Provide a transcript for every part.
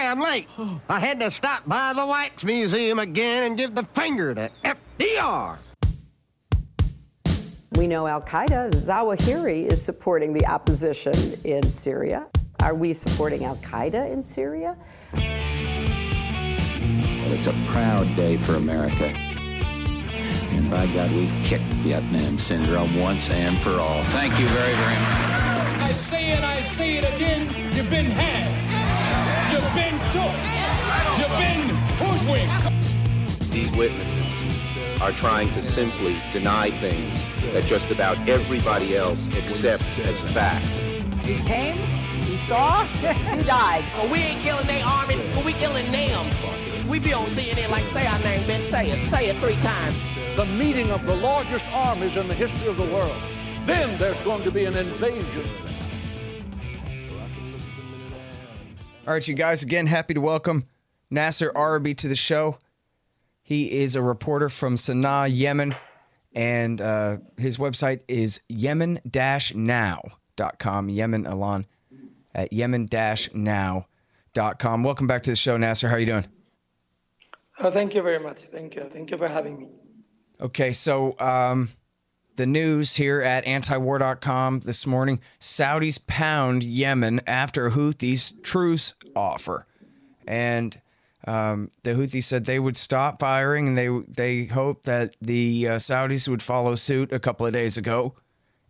sorry I'm late. I had to stop by the Wax Museum again and give the finger to FDR. We know Al-Qaeda, Zawahiri is supporting the opposition in Syria. Are we supporting Al-Qaeda in Syria? Well, it's a proud day for America. And by God, we've kicked Vietnam syndrome once and for all. Thank you very, very much. I say it again, you've been had. You've been took. You've been hoodwinked. These witnesses are trying to simply deny things that just about everybody else accepts as fact. He came, he saw, he died. Well, we ain't killing their army, but we killing them. We be on CNN like, say our name, bitch, say it 3 times. The meeting of the largest armies in the history of the world. Then there's going to be an invasion. All right, you guys, again, happy to welcome Nasser Arrabyee to the show. He is a reporter from Sana'a, Yemen, and his website is yemen-now.com, Yemen Alan, at yemen-now.com. Welcome back to the show, Nasser. How are you doing? Thank you very much. Thank you. Thank you for having me. Okay, so the news here at antiwar.com this morning, Saudis pound Yemen after Houthis truce offer. And the Houthis said they would stop firing, and they hoped that the Saudis would follow suit a couple of days ago.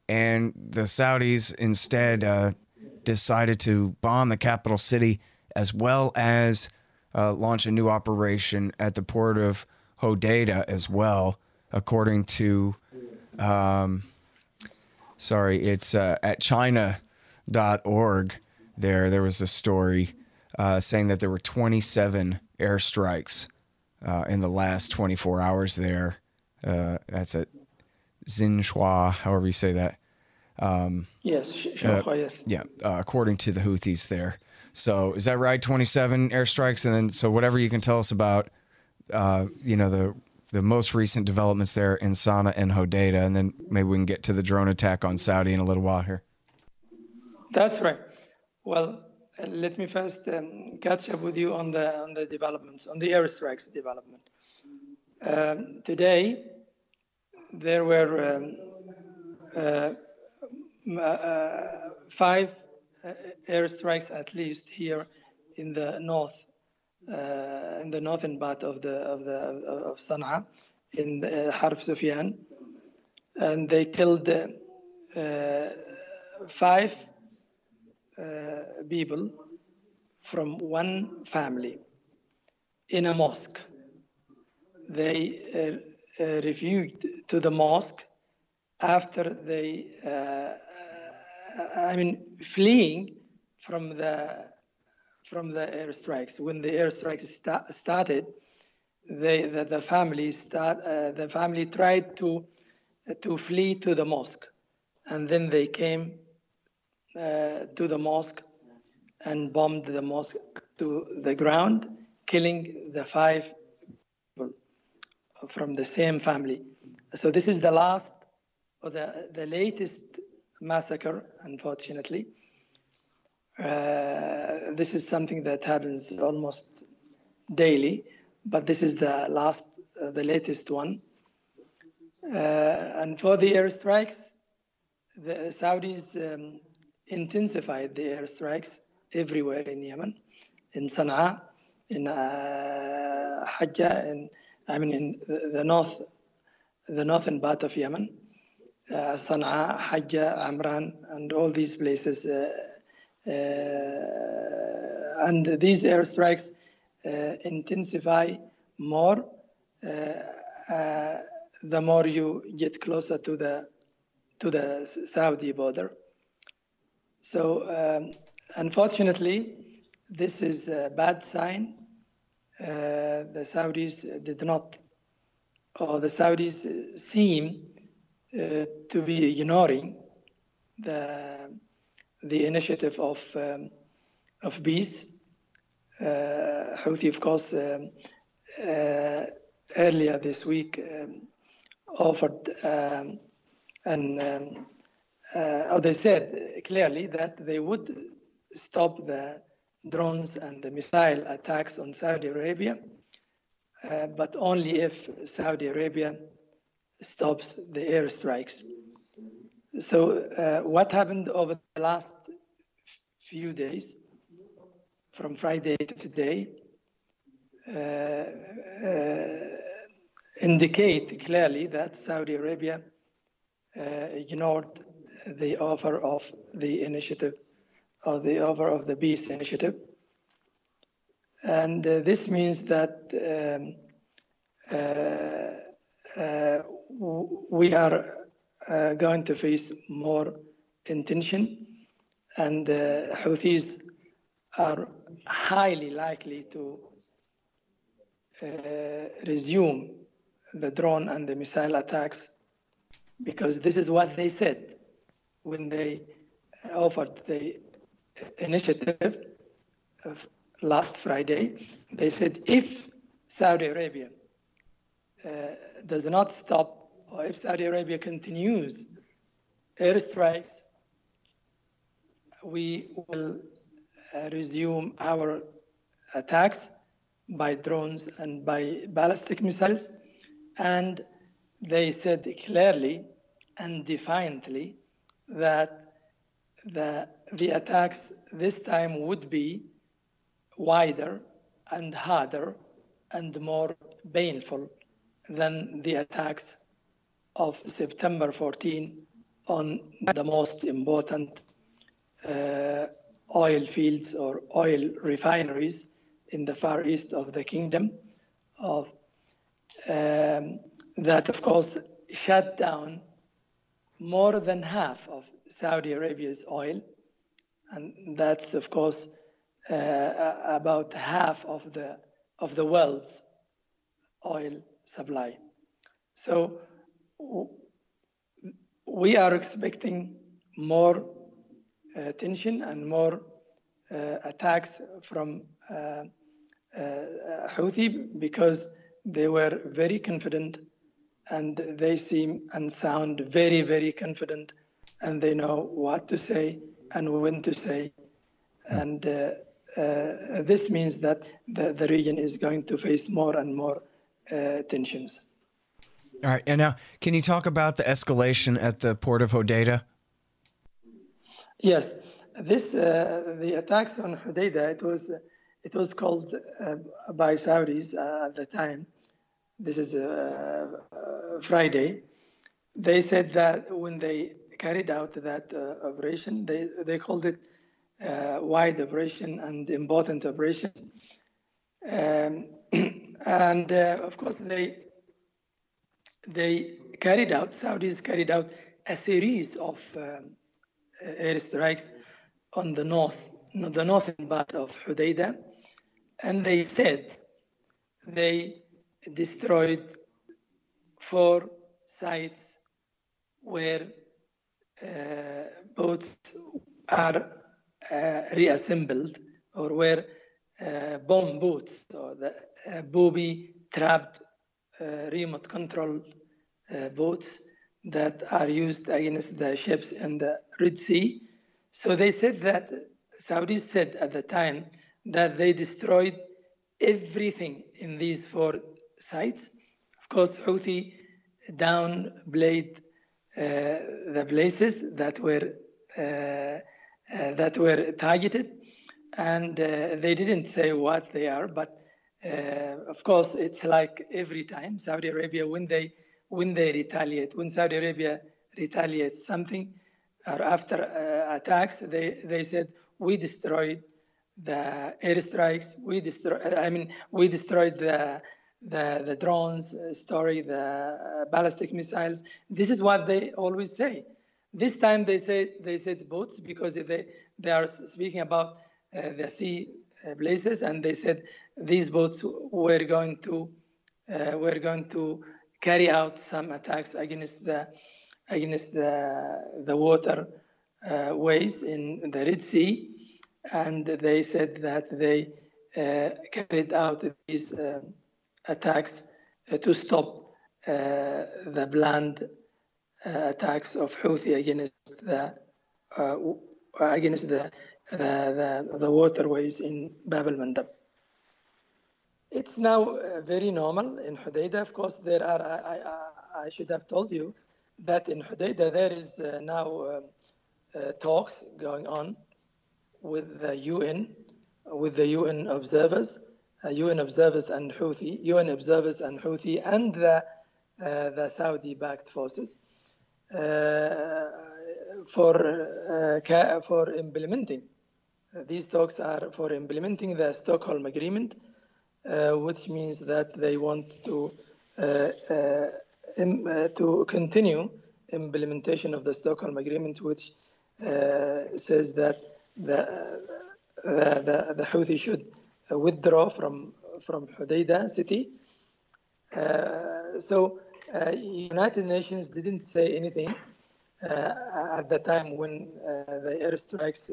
And the Saudis instead decided to bomb the capital city, as well as launch a new operation at the port of Hodeidah as well, according to, it's at China.org. There was a story saying that there were 27 airstrikes in the last 24 hours there. That's at Xinhua, however you say that. Yes, Xinhua, yes. Yeah, according to the Houthis there. So is that right? 27 airstrikes, and then so whatever you can tell us about, the most recent developments there in Sana'a and Hodeidah, and then maybe we can get to the drone attack on Saudi in a little while here. That's right. Well, let me first catch up with you on the developments, on the airstrikes development. Today, there were 5 airstrikes at least here in the north, in the northern part of Sana'a, in Harf Sufyan, and they killed 5 people from one family in a mosque. They refused to the mosque after they, fleeing from the airstrikes. When the airstrikes started, the family tried to flee to the mosque, and then they came to the mosque and bombed the mosque to the ground, killing the 5 people from the same family. So this is the last, or the latest massacre, unfortunately. This is something that happens almost daily, but this is the latest one. And for the airstrikes, the Saudis intensified the airstrikes everywhere in Yemen, in Sana'a, in Hajjah, in the northern part of Yemen, Sana'a, Hajjah, Amran, and all these places. And these airstrikes intensify more the more you get closer to the Saudi border. So unfortunately, this is a bad sign. The Saudis did not, or the Saudis seem to be ignoring the initiative of peace. Houthi, of course, earlier this week offered or they said clearly that they would stop the drones and the missile attacks on Saudi Arabia, but only if Saudi Arabia stops the airstrikes. So what happened over the last few days, from Friday to today, indicate clearly that Saudi Arabia ignored the offer of the initiative, or the offer of the peace initiative. And this means that we are going to face more tension, and Houthis are highly likely to resume the drone and the missile attacks, because this is what they said when they offered the initiative of last Friday. They said if Saudi Arabia does not stop, or if Saudi Arabia continues airstrikes, we will resume our attacks by drones and by ballistic missiles. And they said clearly and defiantly that the attacks this time would be wider and harder and more painful than the attacks of September 14 on the most important oil fields or oil refineries in the far east of the kingdom, of that of course shut down more than half of Saudi Arabia's oil, and that's of course about half of the world's oil supply. So we are expecting more tension and more attacks from Houthi, because they were very confident, and they seem and sound very, very confident, and they know what to say and when to say. And this means that the region is going to face more and more tensions. All right. And now, can you talk about the escalation at the port of Hodeidah? Yes. This the attacks on Hodeidah, it was called by Saudis at the time. This is Friday. They said that when they carried out that operation, they called it wide operation and important operation. And of course, Saudis carried out a series of airstrikes on the northern part of Hodeidah, and they said they destroyed 4 sites where boats are reassembled, or where bomb boats, or the booby-trapped remote controlled boats that are used against the ships in the Red Sea. So they said that, Saudis said at the time, that they destroyed everything in these 4 sites. Of course, Houthi downplayed the places that were targeted, and they didn't say what they are. But of course, it's like every time Saudi Arabia, when they retaliate, when Saudi Arabia retaliates something, or after attacks, they said, we destroyed the airstrikes, we destroyed the drones, the ballistic missiles. This is what they always say. This time they said boats, because they are speaking about the sea places, and they said these boats were going to carry out some attacks against the water ways in the Red Sea, and they said that they carried out these attacks to stop the planned attacks of Houthi against the the waterways in Bab al-Mandab. It's now very normal in Hodeidah. Of course, there are, I should have told you that in Hodeidah there is now talks going on with the UN, observers, UN observers and Houthi, and the Saudi-backed forces for implementing. These talks are for implementing the Stockholm Agreement, which means that they want to continue implementation of the Stockholm Agreement, which says that the Houthi should withdraw from Hodeidah city. So United Nations didn't say anything at the time when the airstrikes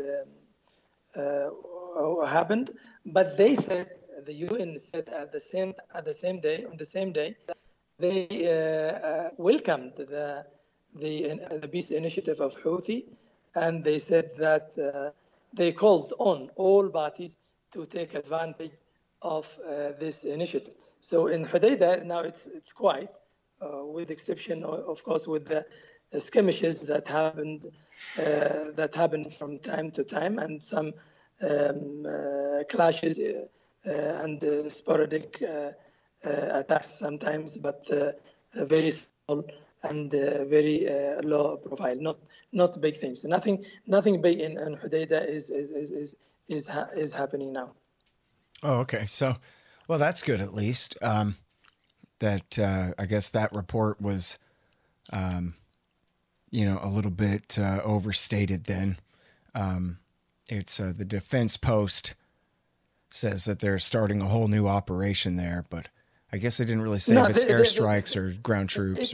happened, but they said, the UN said on the same day, they welcomed the peace initiative of Houthi, and they said that they called on all parties to take advantage of this initiative. So in Hodeidah now it's quiet, with exception, of course, with the skirmishes that happened from time to time, and some clashes and sporadic attacks sometimes, but very small and very low profile, not big things. Nothing big in Hodeidah is happening now. Oh, okay. So, well, that's good at least. That I guess that report was, a little bit overstated. Then it's the Defense Post says that they're starting a whole new operation there, but I guess they didn't really say if it's airstrikes or ground troops.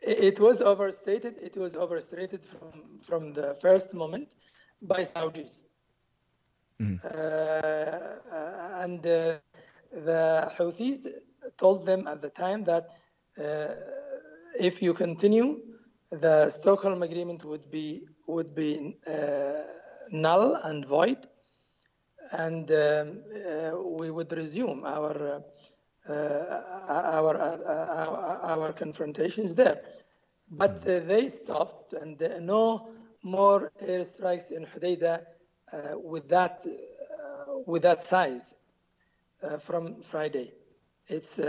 It was overstated. It was overstated from the first moment by Saudis. Mm-hmm. And the Houthis told them at the time that if you continue, the Stockholm Agreement would be null and void, and we would resume our confrontations there. But they stopped, and no more airstrikes in Hodeidah with that size from Friday. It's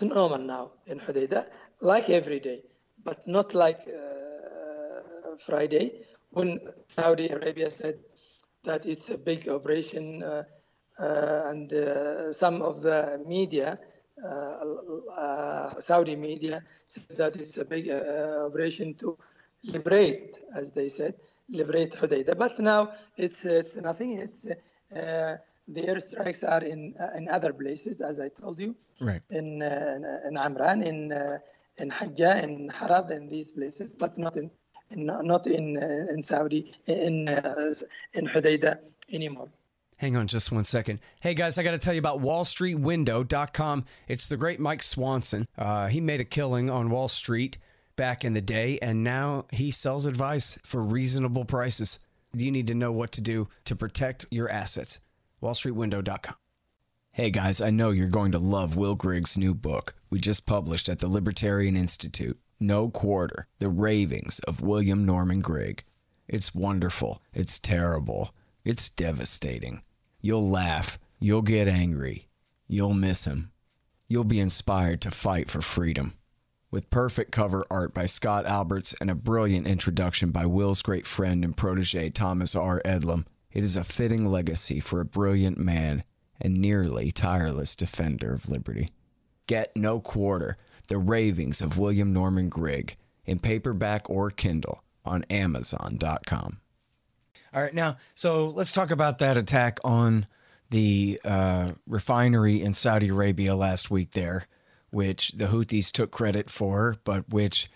normal now in Hodeidah, like every day, but not like Friday, when Saudi Arabia said that it's a big operation, and some of the media, Saudi media, said that it's a big operation to liberate, as they said, liberate Hodeidah. But now it's nothing. It's the airstrikes are in other places, as I told you, right? In Amran, in Hajjah, in Harad, in these places, but not in Saudi, in Hodeidah anymore. Hang on just one second. Hey, guys, I got to tell you about wallstreetwindow.com. It's the great Mike Swanson. He made a killing on Wall Street back in the day, and now he sells advice for reasonable prices. You need to know what to do to protect your assets. wallstreetwindow.com. Hey, guys, I know you're going to love Will Grigg's new book we just published at the Libertarian Institute, No Quarter, The Ravings of William Norman Grigg. It's wonderful. It's terrible. It's devastating. You'll laugh. You'll get angry. You'll miss him. You'll be inspired to fight for freedom. With perfect cover art by Scott Alberts and a brilliant introduction by Will's great friend and protege Thomas R. Edlum, it is a fitting legacy for a brilliant man and nearly tireless defender of liberty. Get No Quarter, The Ravings of William Norman Grigg, in paperback or Kindle on Amazon.com. All right, now, so let's talk about that attack on the refinery in Saudi Arabia last week there, which the Houthis took credit for, but which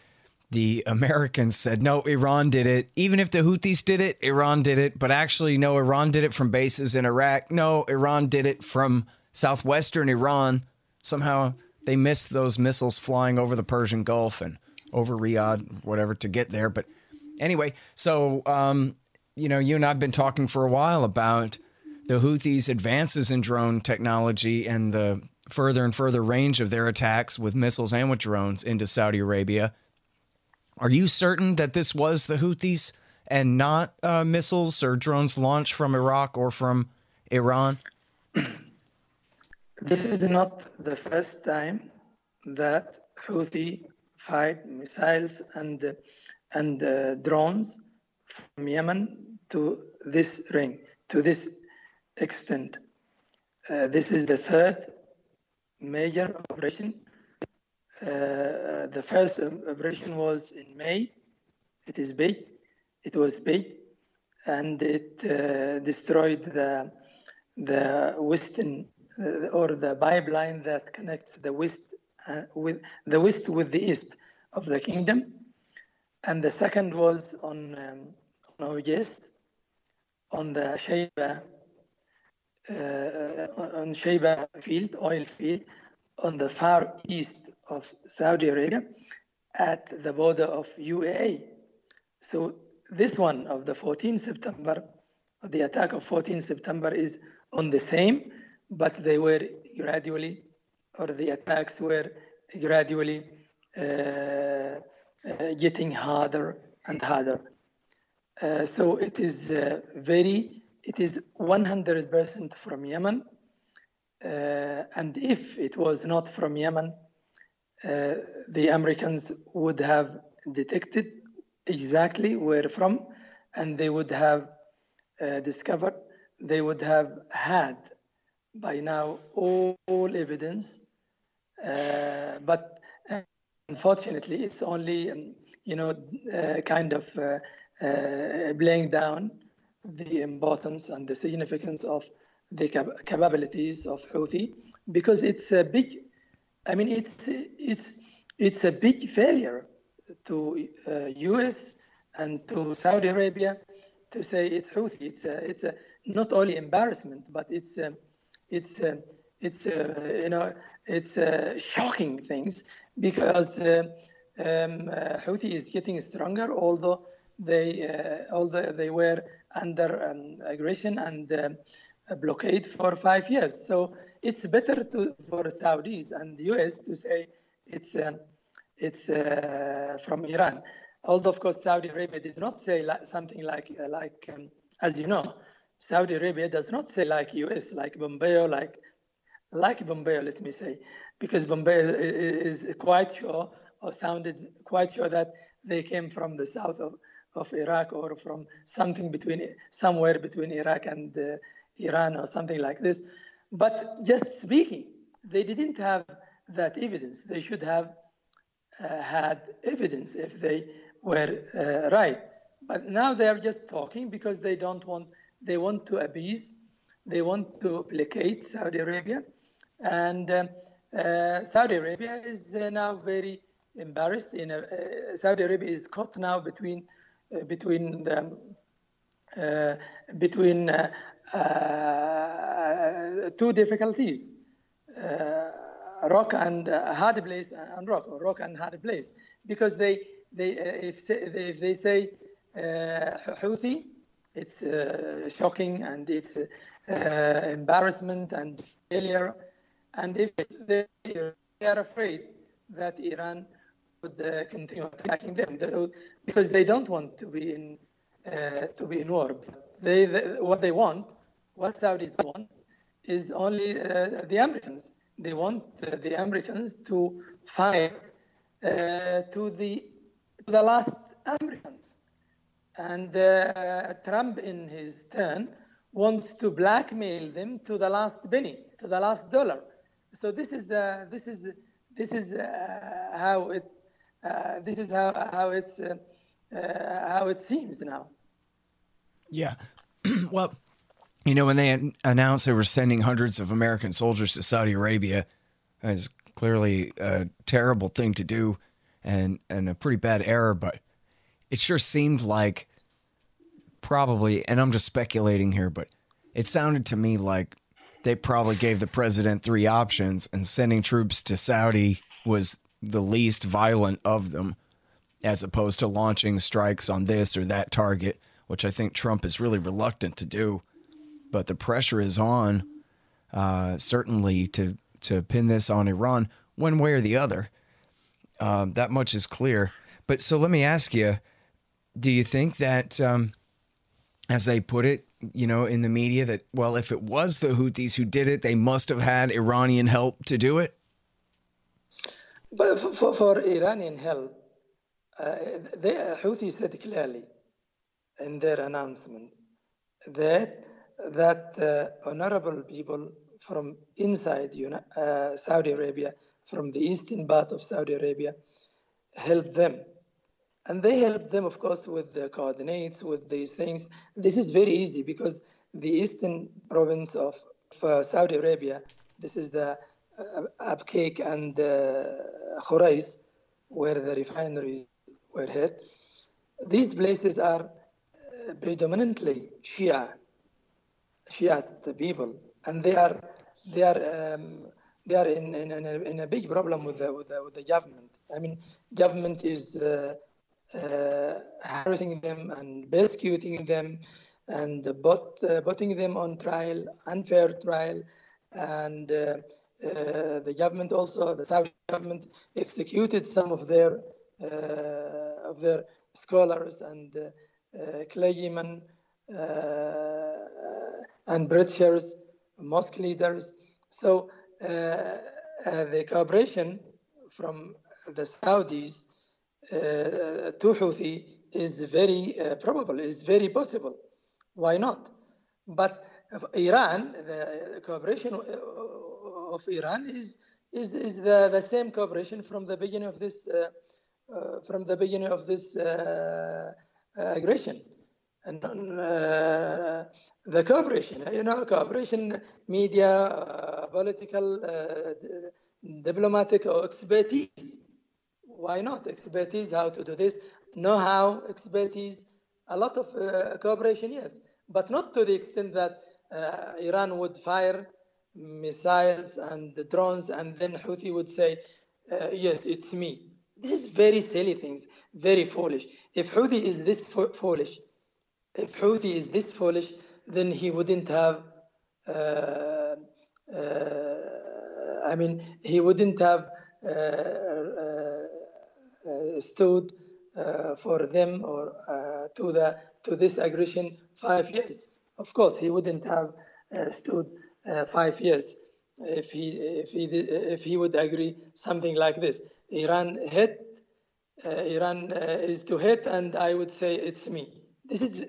the Americans said, no, Iran did it. Even if the Houthis did it, Iran did it. But actually, no, Iran did it from bases in Iraq. No, Iran did it from southwestern Iran. Somehow they missed those missiles flying over the Persian Gulf and over Riyadh, whatever, to get there. But anyway, so, you know, you and I've been talking for a while about the Houthis' advances in drone technology and the further and further range of their attacks with missiles and with drones into Saudi Arabia. Are you certain that this was the Houthis and not missiles or drones launched from Iraq or from Iran? This is not the first time that Houthi fired missiles and drones from Yemen to this extent. This is the third major operation. The first operation was in May. It is big. It was big, and it destroyed the western or the pipeline that connects the west with the east of the kingdom. And the second was on August, on the Sheba field, oil field, on the far east of Saudi Arabia, at the border of UAE. So this one of the 14th September, the attack of 14 September is on the same, but they were gradually, or the attacks were gradually getting harder and harder. So it is it is 100% from Yemen. And if it was not from Yemen, the Americans would have detected exactly where from, and they would have discovered, they would have had by now all evidence. But unfortunately, it's only, kind of laying down the importance and the significance of the capabilities of Houthi, because it's a big, it's a big failure to U.S. and to Saudi Arabia to say it's Houthi. It's a not only embarrassment, but it's shocking things, because Houthi is getting stronger, although they were under aggression and blockade for 5 years. So it's better for Saudis and the US to say it's from Iran. Although, of course, Saudi Arabia did not say something like as you know, Saudi Arabia does not say like US, like Pompeo, like Pompeo, let me say, because Pompeo is quite sure, or sounded quite sure, that they came from the south of Iraq, or from somewhere between Iraq and Iran, or something like this. But just speaking, they didn't have that evidence. They should have had evidence if they were right. But now they are just talking because they want to appease, they want to placate Saudi Arabia. And Saudi Arabia is now very embarrassed. Saudi Arabia is caught now between two difficulties, rock and hard place, and rock and hard place, because if they say Houthi, it's shocking and it's embarrassment and failure, and if they are afraid that Iran would continue attacking them, because they don't want to be in war. What Saudis want is only the Americans. They want the Americans to fight to the last Americans. And Trump, in his turn, wants to blackmail them to the last penny, to the last dollar. So this is how it seems now. Yeah. Well, when they announced they were sending hundreds of American soldiers to Saudi Arabia, it was clearly a terrible thing to do and a pretty bad error, but it sure seemed like probably, and I'm just speculating here, but it sounded to me like they probably gave the president three options, and sending troops to Saudi was the least violent of them, as opposed to launching strikes on this or that target which I think Trump is really reluctant to do. But the pressure is on, certainly, to pin this on Iran one way or the other. That much is clear. But so let me ask you, do you think that, as they put it, in the media, that, well, if it was the Houthis who did it, they must have had Iranian help to do it? But for Iranian help, the Houthis said clearly in their announcement that honorable people from inside Saudi Arabia, from the eastern part of Saudi Arabia, helped them. And they helped them, of course, with the coordinates, with these things. This is very easy because the eastern province of Saudi Arabia, this is the Abqaiq and Khurais, where the refineries were hit. These places are predominantly Shiite people, and they are in a big problem with the government. I mean, government is harassing them and persecuting them and putting them on trial, unfair trial, and the government also, the Saudi government, executed some of their scholars and clergymen and preachers, mosque leaders. So the cooperation from the Saudis to Houthi is very probable, is very possible. Why not? But Iran, the cooperation of Iran is the same cooperation from the beginning of this aggression. And the cooperation, cooperation, media, political, diplomatic, or expertise. Why not? Expertise, how to do this, know-how, expertise, a lot of cooperation, yes. But not to the extent that Iran would fire missiles and the drones and then Houthi would say, yes, it's me. This is very silly things, very foolish. If Houthi is this foolish, then he wouldn't have, he wouldn't have stood for them or to this aggression 5 years. Of course, he wouldn't have stood 5 years if he would agree something like this. Iran is to hit, and I would say it's me. This is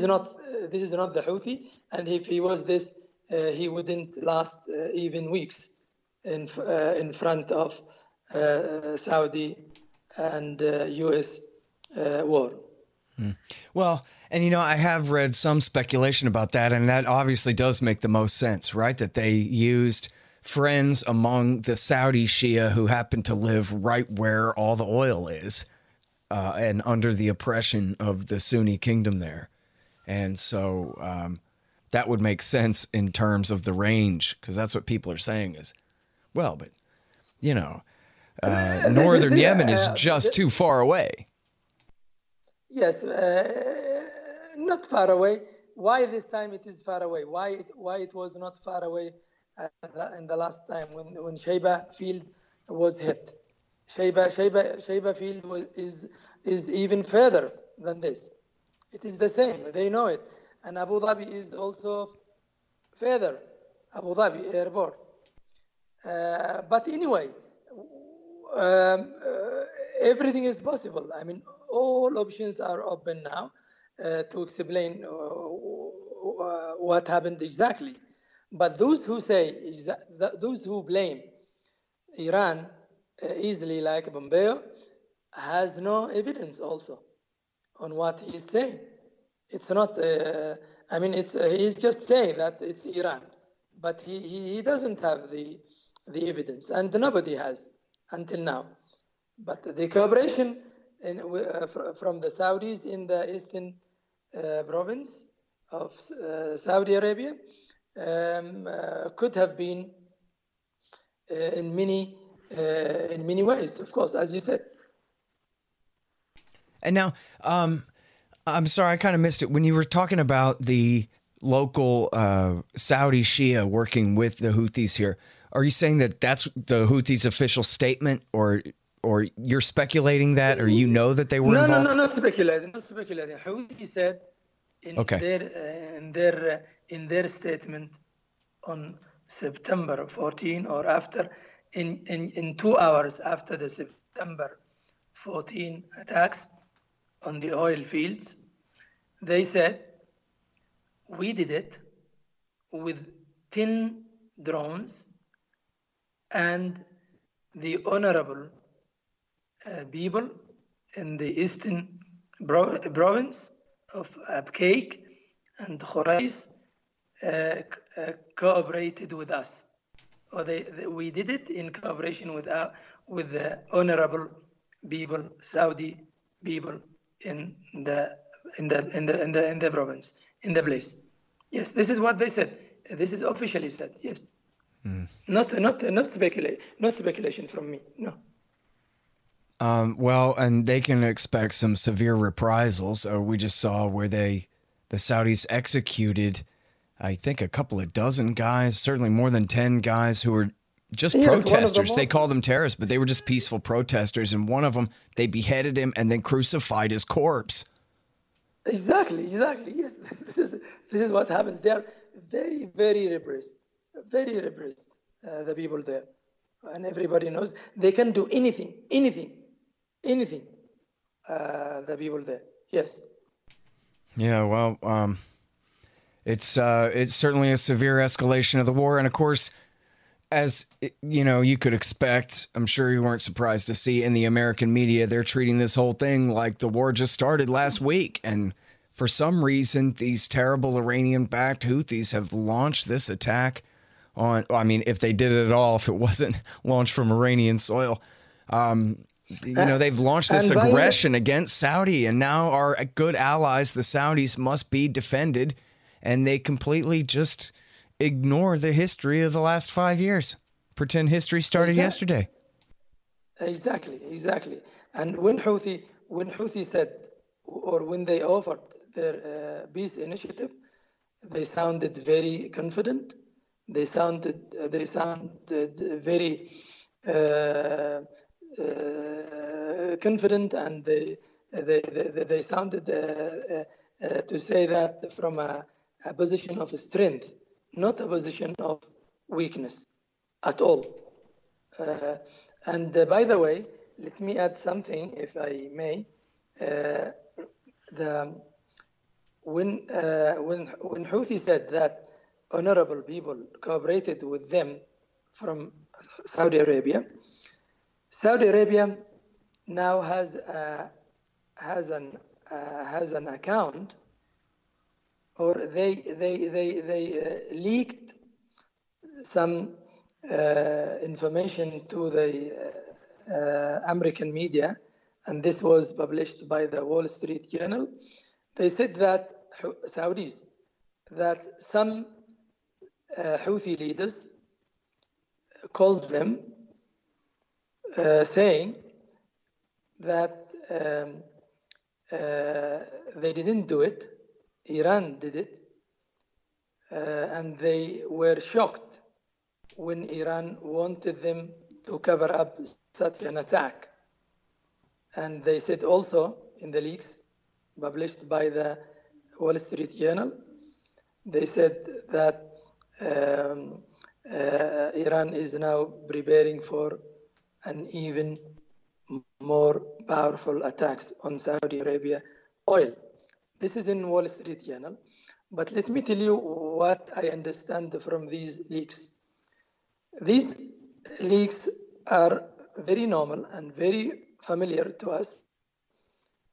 not the Houthi, and if he was this, he wouldn't last even weeks in front of Saudi and U.S. war. Well, and I have read some speculation about that, and that obviously does make the most sense, right? That they used friends among the Saudi Shia who happen to live right where all the oil is, and under the oppression of the Sunni kingdom there. And so that would make sense in terms of the range, because that's what people are saying is, well, but, northern Yemen is just too far away. Yes, not far away. Why this time it is far away? Why it was not far away in the last time when Shaiba field was hit? Shaiba field is even further than this. It is the same. They know it. And Abu Dhabi is also further. Abu Dhabi airport. But anyway, everything is possible. I mean, all options are open now to explain what happened exactly. But those who say, those who blame Iran easily, like Pompeo, has no evidence also on what he is saying. It's not, he's just saying that it's Iran, but he doesn't have the evidence, and nobody has until now. But the cooperation from the Saudis in the eastern province of Saudi Arabia could have been in many ways, of course, as you said. And now, I'm sorry, I kind of missed it. When you were talking about the local Saudi Shia working with the Houthis here, are you saying that that's the Houthis' official statement, or you're speculating that, or you know that they were involved? No, not speculating. Houthi said in their statement on September 14 or after, in 2 hours after the September 14 attacks on the oil fields, they said, we did it with 10 drones and the honorable people in the eastern province of Abqaiq and Khorais cooperated with us. Or we did it in cooperation with the honorable people, Saudi people in the province, in the place. Yes, this is what they said. This is officially said. Yes, not speculation from me. No. Well, and they can expect some severe reprisals. We just saw where the Saudis executed, I think, a couple of dozen guys, certainly more than 10 guys who were just protesters. They call them terrorists, but they were just peaceful protesters. And one of them, they beheaded him and then crucified his corpse. Exactly. Yes, this is what happens. They are very, very repressed. Very repressed. The people there, and everybody knows they can do anything. The people there. Yes. Yeah. Well, it's certainly a severe escalation of the war, and of course, as you could expect, I'm sure you weren't surprised to see in the American media, they're treating this whole thing like the war just started last week. And for some reason, these terrible Iranian-backed Houthis have launched this attack on, if they did it at all, if it wasn't launched from Iranian soil. They've launched this aggression against Saudi, and now our good allies, the Saudis, must be defended. And they completely just ignore the history of the last 5 years. Pretend history started yesterday. Exactly. And when Houthi said, or when they offered their peace initiative, they sounded very confident. They sounded very confident, and they sounded to say that from a position of strength, not a position of weakness at all. And by the way, let me add something, if I may. When Houthi said that honorable people cooperated with them from Saudi Arabia now has an account, or they leaked some information to the American media, and this was published by the Wall Street Journal. They said that Saudis, that some Houthi leaders called them, saying that they didn't do it, Iran did it, and they were shocked when Iran wanted them to cover up such an attack. And they said also in the leaks published by the Wall Street Journal, they said that Iran is now preparing for an even more powerful attacks on Saudi Arabia oil. This is in Wall Street Journal. But let me tell you what I understand from these leaks. These leaks are very normal and very familiar to us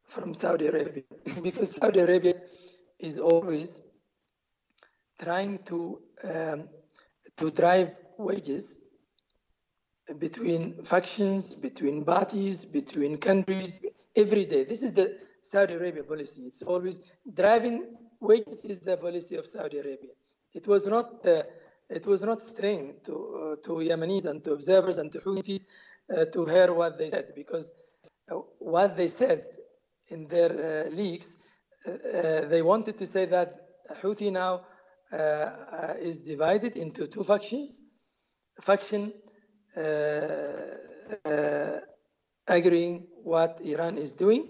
from Saudi Arabia, because Saudi Arabia is always trying to drive wedges between factions, between parties, between countries, every day. This is the Saudi Arabia policy. It's always driving wedges is the policy of Saudi Arabia. It was not strange to Yemenis and to observers and to Houthis to hear what they said, because what they said in their leaks they wanted to say that Houthi now is divided into two factions. Faction agreeing what Iran is doing,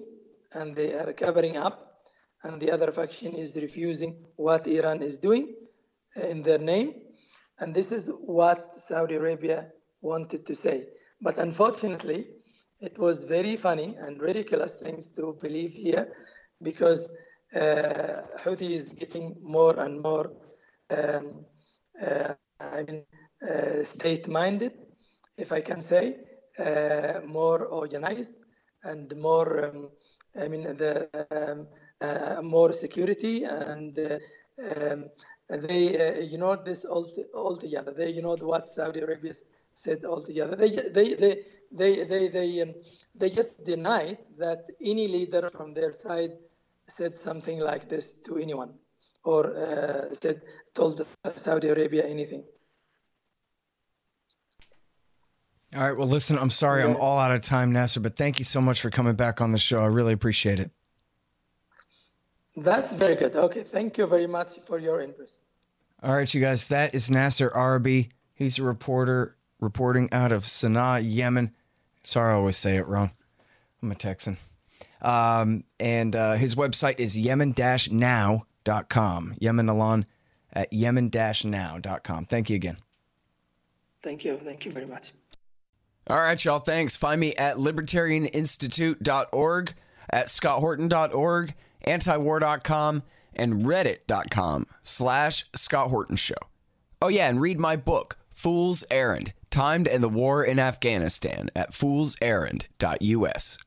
and they are covering up, and the other faction is refusing what Iran is doing in their name. And this is what Saudi Arabia wanted to say. But unfortunately, it was very funny and ridiculous things to believe here, because Houthi is getting more and more state-minded, if I can say, more organized and more, more security, and they ignored this altogether. They ignored what Saudi Arabia said altogether. They just denied that any leader from their side said something like this to anyone, or told Saudi Arabia anything. All right. Well, listen, I'm sorry I'm all out of time, Nasser, but thank you so much for coming back on the show. I really appreciate it. That's very good. Okay. Thank you very much for your interest. All right, you guys. That is Nasser Arrabyee. He's a reporter reporting out of Sana'a, Yemen. Sorry, I always say it wrong. I'm a Texan. And his website is yemen-now.com. Yemen Alon at yemen-now.com. Thank you again. Thank you. Thank you very much. All right, y'all. Thanks. Find me at libertarianinstitute.org, at scotthorton.org, antiwar.com, and reddit.com/Scott Horton Show. Oh, yeah, and read my book, Fool's Errand, Time to End the War in Afghanistan, at foolserrand.us.